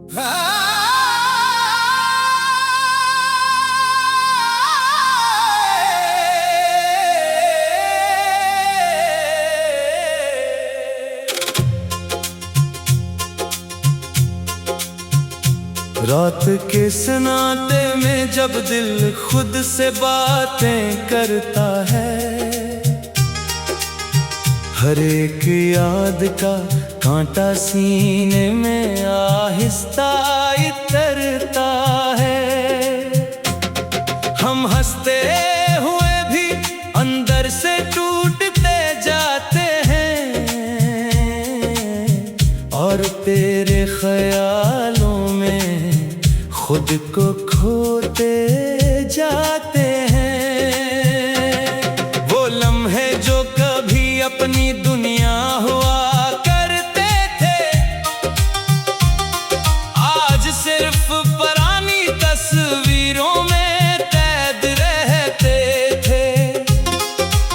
रात के सन्नाटे में जब दिल खुद से बातें करता है, हर एक याद का कांटा सीने में आहिस्ता इतरता है। हम हंसते हुए भी अंदर से टूटते जाते हैं, और तेरे ख्यालों में खुद को खोते जाते हैं। वो लम्हे जो कभी अपनी दुनिया हुआ करते थे, आज सिर्फ पुरानी तस्वीरों में कैद रहते थे।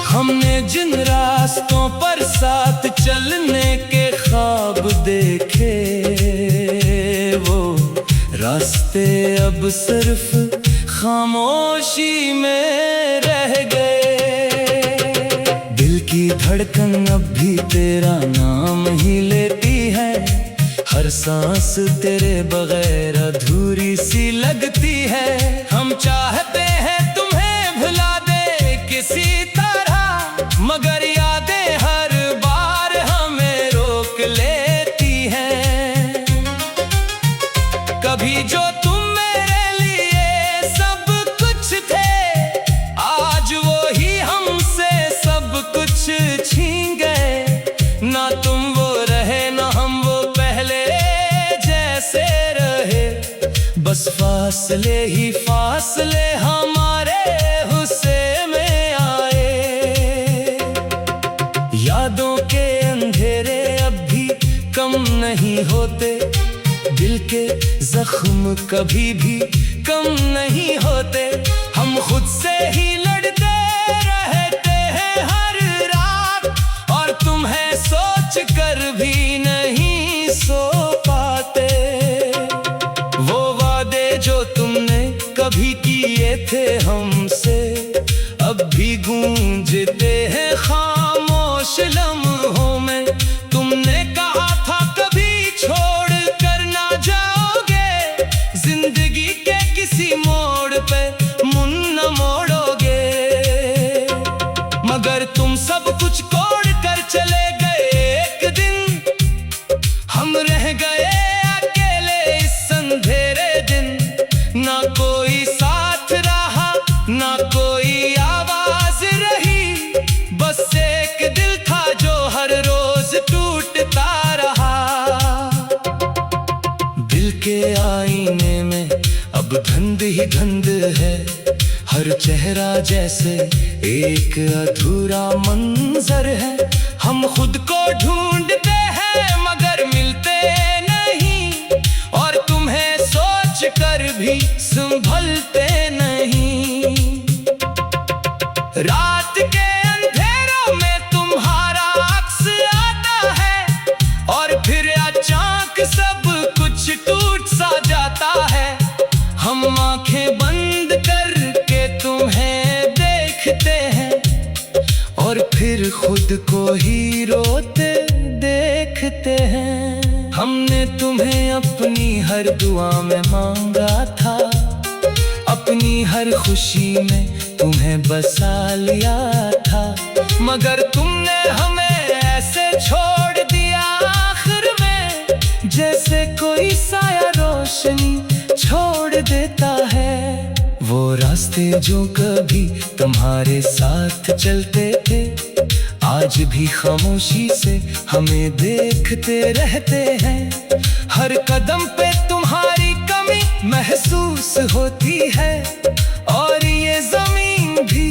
हमने जिन रास्तों पर साथ चलने के ख्वाब देखे, वो रास्ते अब सिर्फ खामोशी में रह गए। दिल की धड़कन अब भी तेरा नाम ही लेती है, हर सांस तेरे बगैर अधूरी सी लगती है। हम चाहते हैं तुम्हें भुला दे किसी तरह, मगर यादें हर बार हमें रोक लेती हैं। कभी जो तुम मेरे लिए सब कुछ थे, आज वो ही हमसे सब कुछ छीन गए। ना तुम वो रहे ना हम वो पहले जैसे रहे, बस फासले ही फासले हमारे हुस्से में आए। यादों के अंधेरे अब भी कम नहीं होते, दिल के जख्म कभी भी कम नहीं होते। हम खुद से ही लड़ते रहते हैं हर रात, और तुम्हें सोच कर भी नहीं सो पाते। वो वादे जो तुमने कभी किए थे हमसे, अब भी गूंजते हैं खामोश लम्हों में। तुमने कहा था कभी छोड़ कर ना जाओगे, जिंदगी के किसी मोड़ पे मुन न मोड़ोगे। मगर तुम सब कुछ छोड़ कर चले गए एक दिन, हम रह गए अकेले इस अंधेरे दिन। ना कोई साथ रहा ना कोई आवाज रही, बस एक दिल था जो हर रोज टूटता रहा। दिल के आईने में अब धुंध ही धुंध है, हर चेहरा जैसे एक अधूरा मंजर है। हम खुद को ढूंढते हैं मगर मिलते नहीं, और तुम्हें सोच कर भी संभलते नहीं। रात के अंधेरों में तुम्हारा अक्स आता है, और फिर अचानक सब कुछ टूट सा जाता है। हम आंखें बंद करके तुम्हें देखते हैं, और फिर खुद को ही रोते देखते हैं। हमने तुम्हें अपनी हर दुआ में मांगा था, अपनी हर खुशी में तुम्हें बसा लिया था। मगर तुमने हमें ऐसे छोड़ दिया आखिर में, जैसे कोई साया रोशनी छोड़ देता है। वो रास्ते जो कभी तुम्हारे साथ चलते थे, आज भी खामोशी से हमें देखते रहते हैं। हर कदम पे तुम्हारी कमी महसूस होती है, और ये जमीन भी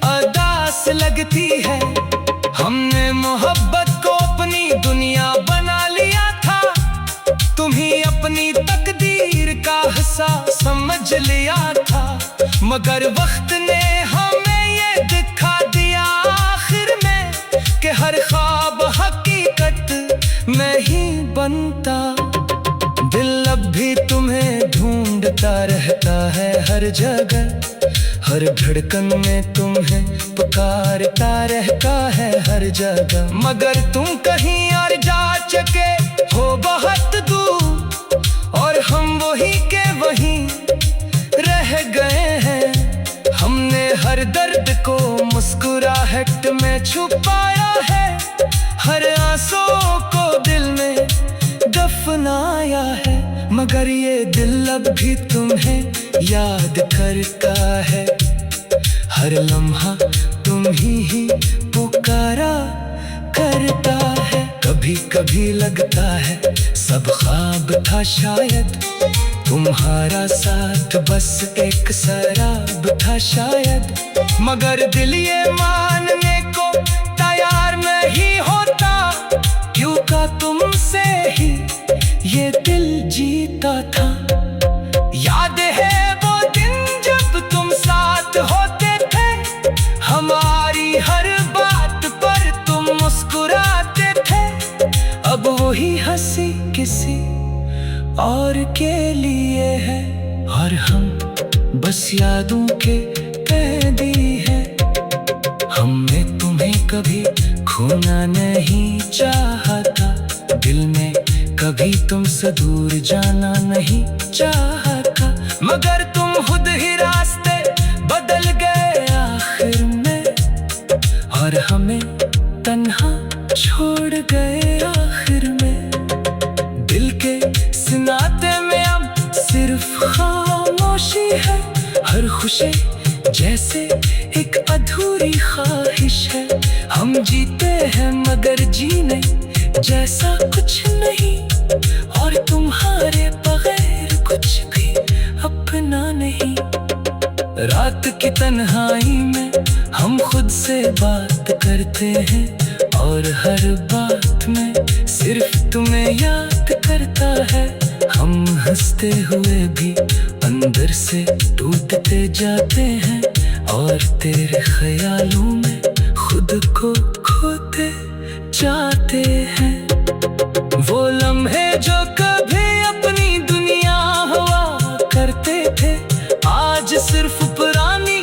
अदास लगती है। हमने मोहब्बत को अपनी दुनिया बना लिया था, तुम्ही अपनी तकदीर का हिस्सा समझ लिया था। मगर वक्त ने हमें ये दिखा दिया आखिर में, कि हर ख्वाब हकीकत नहीं बनता। दिल अब ढूंढता रहता है हर जगह, हर धड़कन में तुम्हें पुकारता रहता है हर जगह। मगर तुम कहीं और जा चुके हो बहुत दूर, और हम वहीं के वहीं रह गए हैं। हमने हर दर्द को मुस्कुराहट में छुपाया है, हर आंसू को दिल में दफनाया है। मगर ये दिल अब भी तुम्हें याद करता है, हर लम्हा तुम ही पुकारा करता है। कभी कभी लगता है सब ख्वाब था शायद, तुम्हारा साथ बस एक शराब था शायद। मगर दिल ये मानने को तैयार नहीं होता, क्यों का तुमसे ही ये दिल जीता था। याद है वो दिन जब तुम साथ होते थे, हमारी हर बात पर तुम मुस्कुराते थे। अब वही हंसी किसी और के लिए है, और हम बस यादों के कैदी हैं। हमने तुम्हें कभी खोना नहीं चाहता, दिल में कभी तुमसे दूर जाना नहीं चाहता। मगर तुम खुद ही रास्ते बदल गए आखिर में, और हमें तन्हा छोड़ गए आखिर में। दिल के सिनाते में अब सिर्फ खामोशी है, हर खुशी जैसे एक अधूरी ख्वाहिश है। हम जीते हैं मगर जीने जैसा कुछ नहीं, और तुम्हारे बगैर कुछ भी अपना नहीं। रात की तन्हाई में हम खुद से बात करते हैं, और हर बात में सिर्फ तुम्हें याद करता है। हम हंसते हुए भी अंदर से टूटते जाते हैं, और तेरे ख्यालों में खुद को खोते जाते हैं। वो लम्हे जो कभी अपनी दुनिया हुआ करते थे, आज सिर्फ पुरानी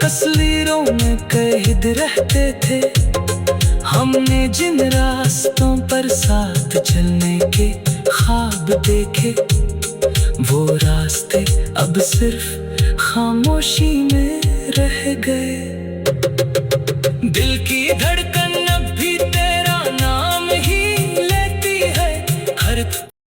तस्वीरों में कैद रहते थे। हमने जिन रास्तों पर साथ चलने के ख्वाब देखे, वो रास्ते अब सिर्फ खामोशी में रह गए।